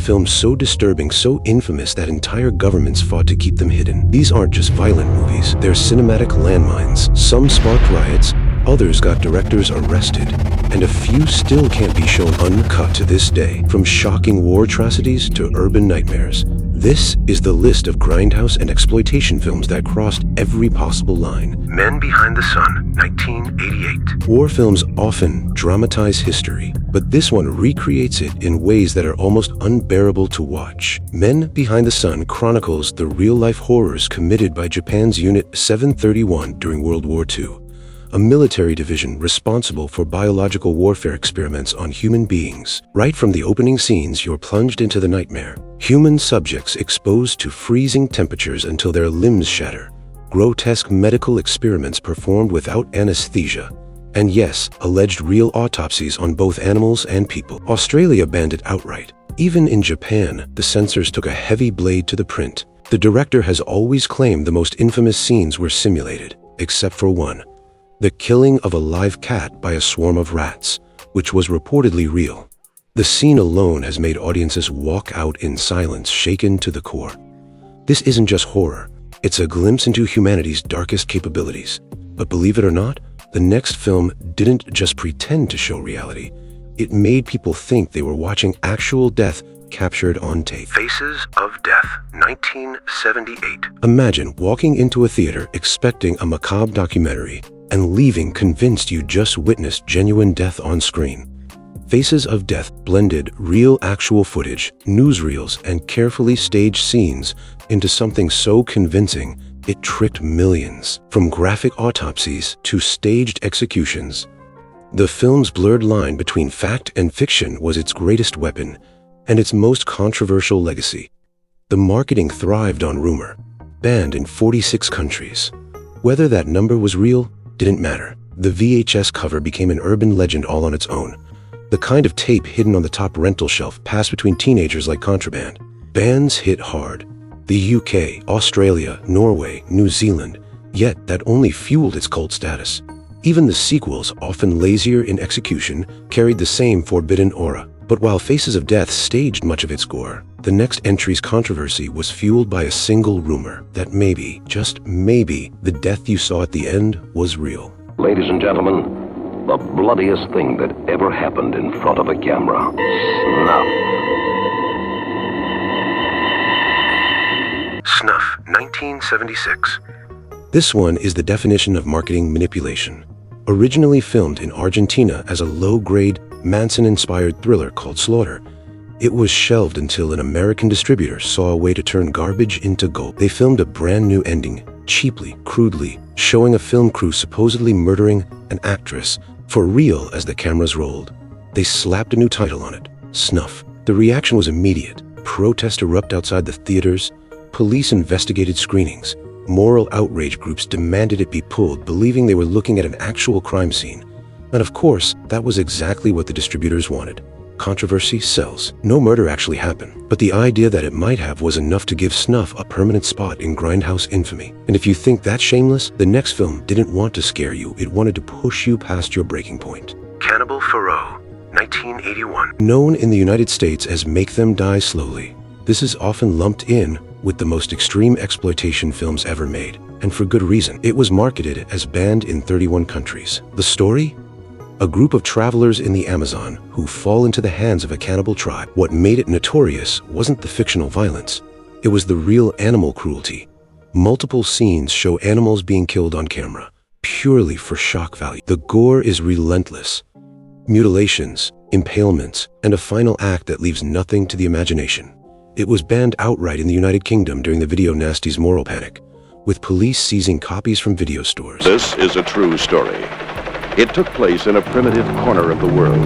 films so disturbing, so infamous that entire governments fought to keep them hidden. These aren't just violent movies, they're cinematic landmines. Some sparked riots, others got directors arrested, and a few still can't be shown uncut to this day. From shocking war atrocities to urban nightmares, this is the list of grindhouse and exploitation films that crossed every possible line. Men Behind the Sun, 1988. War films often dramatize history, but this one recreates it in ways that are almost unbearable to watch. Men Behind the Sun chronicles the real-life horrors committed by Japan's Unit 731 during World War II, a military division responsible for biological warfare experiments on human beings. Right from the opening scenes, you're plunged into the nightmare. Human subjects exposed to freezing temperatures until their limbs shatter. Grotesque medical experiments performed without anesthesia. And yes, alleged real autopsies on both animals and people. Australia banned it outright. Even in Japan, the censors took a heavy blade to the print. The director has always claimed the most infamous scenes were simulated, except for one: the killing of a live cat by a swarm of rats, which was reportedly real. The scene alone has made audiences walk out in silence, shaken to the core. This isn't just horror, it's a glimpse into humanity's darkest capabilities. But believe it or not, the next film didn't just pretend to show reality. It made people think they were watching actual death captured on tape. Faces of Death, 1978. Imagine walking into a theater expecting a macabre documentary and leaving convinced you just witnessed genuine death on screen. Faces of Death blended real actual footage, newsreels, and carefully staged scenes into something so convincing it tricked millions. From graphic autopsies to staged executions, the film's blurred line between fact and fiction was its greatest weapon and its most controversial legacy. The marketing thrived on rumor, banned in 46 countries. Whether that number was real didn't matter. The VHS cover became an urban legend all on its own. The kind of tape hidden on the top rental shelf passed between teenagers like contraband. Bans hit hard. The UK, Australia, Norway, New Zealand, yet that only fueled its cult status. Even the sequels, often lazier in execution, carried the same forbidden aura. But while Faces of Death staged much of its gore, the next entry's controversy was fueled by a single rumor that maybe, just maybe, the death you saw at the end was real. Ladies and gentlemen, the bloodiest thing that ever happened in front of a camera. Snuff. Snuff, 1976. This one is the definition of marketing manipulation. Originally filmed in Argentina as a low-grade, Manson-inspired thriller called Slaughter, it was shelved until an American distributor saw a way to turn garbage into gold. They filmed a brand new ending, cheaply, crudely, showing a film crew supposedly murdering an actress for real as the cameras rolled. They slapped a new title on it, Snuff. The reaction was immediate. Protests erupted outside the theaters. Police investigated screenings. Moral outrage groups demanded it be pulled, believing they were looking at an actual crime scene. And of course, that was exactly what the distributors wanted. Controversy sells. No murder actually happened, but the idea that it might have was enough to give Snuff a permanent spot in grindhouse infamy. And if you think that's shameless, the next film didn't want to scare you, it wanted to push you past your breaking point. Cannibal Ferox, 1981. Known in the United States as Make Them Die Slowly, this is often lumped in with the most extreme exploitation films ever made, and for good reason. It was marketed as banned in 31 countries. The story? A group of travelers in the Amazon who fall into the hands of a cannibal tribe. What made it notorious wasn't the fictional violence. It was the real animal cruelty. Multiple scenes show animals being killed on camera, purely for shock value. The gore is relentless. Mutilations, impalements, and a final act that leaves nothing to the imagination. It was banned outright in the United Kingdom during the video nasty's moral panic, with police seizing copies from video stores. This is a true story. It took place in a primitive corner of the world.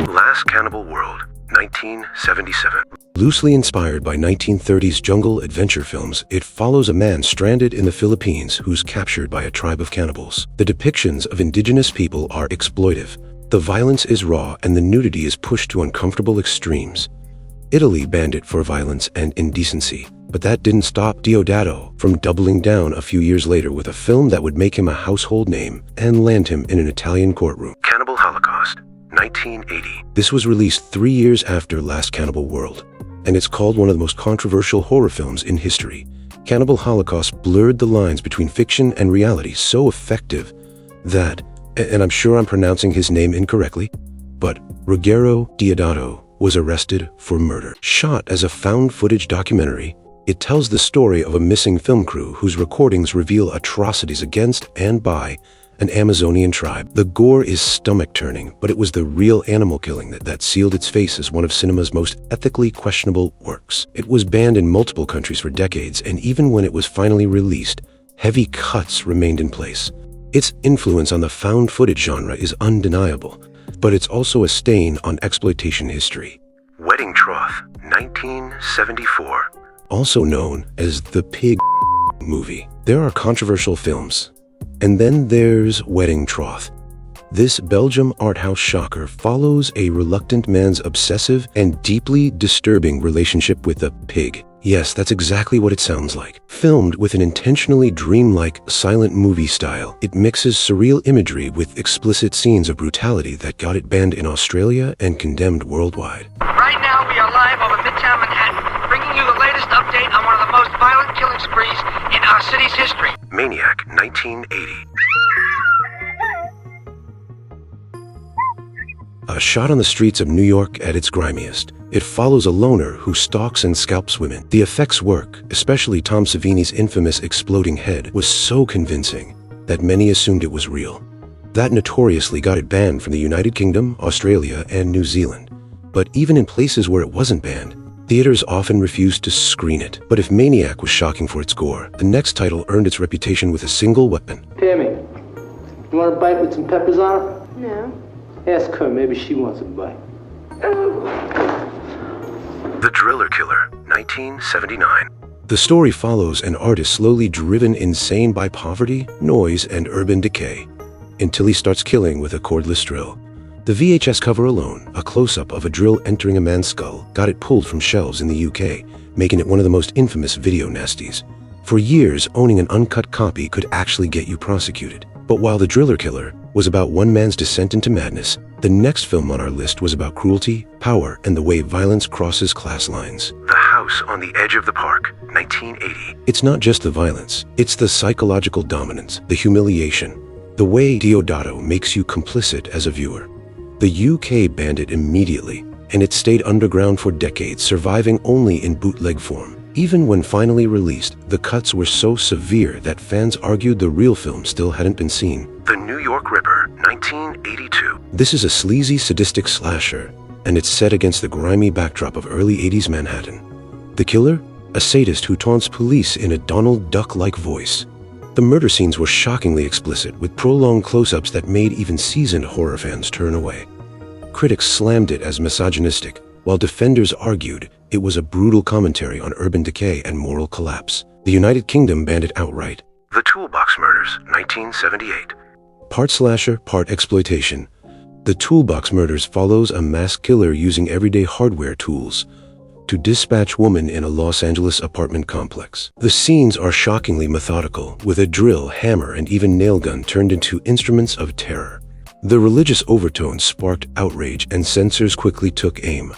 Last Cannibal World, 1977. Loosely inspired by 1930s jungle adventure films, it follows a man stranded in the Philippines who's captured by a tribe of cannibals. The depictions of indigenous people are exploitive. The violence is raw and the nudity is pushed to uncomfortable extremes. Italy banned it for violence and indecency, but that didn't stop Deodato from doubling down a few years later with a film that would make him a household name and land him in an Italian courtroom. Cannibal Holocaust, 1980. This was released 3 years after Last Cannibal World. and it's called one of the most controversial horror films in history. Cannibal Holocaust blurred the lines between fiction and reality so effective that, and I'm sure I'm pronouncing his name incorrectly, but Ruggero Deodato was arrested for murder. Shot as a found footage documentary, it tells the story of a missing film crew whose recordings reveal atrocities against and by an Amazonian tribe. The gore is stomach-turning, but it was the real animal killing that sealed its face as one of cinema's most ethically questionable works. It was banned in multiple countries for decades, and even when it was finally released, heavy cuts remained in place. Its influence on the found footage genre is undeniable, but it's also a stain on exploitation history. Wedding Trough, 1974. Also known as the Pig movie. There are controversial films. And then there's Wedding Trough. This Belgium art house shocker follows a reluctant man's obsessive and deeply disturbing relationship with a pig. Yes, that's exactly what it sounds like. Filmed with an intentionally dreamlike silent movie style, it mixes surreal imagery with explicit scenes of brutality that got it banned in Australia and condemned worldwide. Right now we are live over Midtown Manhattan, bringing you the latest update on one of the most violent killing sprees in our city's history. Maniac, 1980. Shot on the streets of New York at its grimiest, it follows a loner who stalks and scalps women. The effects work, especially Tom Savini's infamous exploding head, was so convincing that many assumed it was real. That notoriously got it banned from the United Kingdom, Australia, and New Zealand. But even in places where it wasn't banned, theaters often refused to screen it. But if Maniac was shocking for its gore, the next title earned its reputation with a single weapon. Tammy, you want a bite with some peppers on it? No. Ask her, maybe she wants a bite. The Driller Killer, 1979. The story follows an artist slowly driven insane by poverty, noise, and urban decay, until he starts killing with a cordless drill. The VHS cover alone, a close-up of a drill entering a man's skull, got it pulled from shelves in the UK, making it one of the most infamous video nasties. For years, owning an uncut copy could actually get you prosecuted. But while The Driller Killer was about one man's descent into madness, the next film on our list was about cruelty, power, and the way violence crosses class lines. The House on the Edge of the Park, 1980. It's not just the violence, it's the psychological dominance, the humiliation, the way Deodato makes you complicit as a viewer. The UK banned it immediately, and it stayed underground for decades, surviving only in bootleg form. Even when finally released, the cuts were so severe that fans argued the real film still hadn't been seen. The New York Ripper, 1982. This is a sleazy, sadistic slasher, and it's set against the grimy backdrop of early 80s Manhattan. The killer? A sadist who taunts police in a Donald Duck-like voice. The murder scenes were shockingly explicit, with prolonged close-ups that made even seasoned horror fans turn away. Critics slammed it as misogynistic, while defenders argued it was a brutal commentary on urban decay and moral collapse. The United Kingdom banned it outright. The Toolbox Murders, 1978. Part slasher, part exploitation. The Toolbox Murders follows a mass killer using everyday hardware tools to dispatch women in a Los Angeles apartment complex. The scenes are shockingly methodical, with a drill, hammer, and even nail gun turned into instruments of terror. The religious overtones sparked outrage, and censors quickly took aim.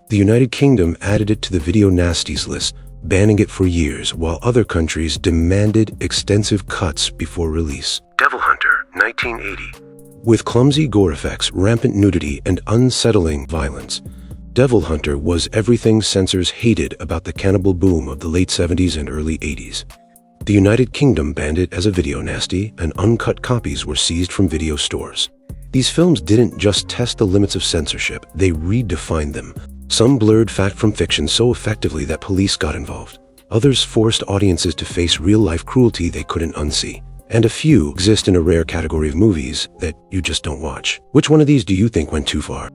The United Kingdom added it to the video nasties list, banning it for years, while other countries demanded extensive cuts before release. Devil Hunter, 1980. With clumsy gore effects, rampant nudity, and unsettling violence, Devil Hunter was everything censors hated about the cannibal boom of the late 70s and early 80s. The United Kingdom banned it as a video nasty, and uncut copies were seized from video stores. These films didn't just test the limits of censorship, they redefined them. Some blurred fact from fiction so effectively that police got involved. Others forced audiences to face real-life cruelty they couldn't unsee. And a few exist in a rare category of movies that you just don't watch. Which one of these do you think went too far?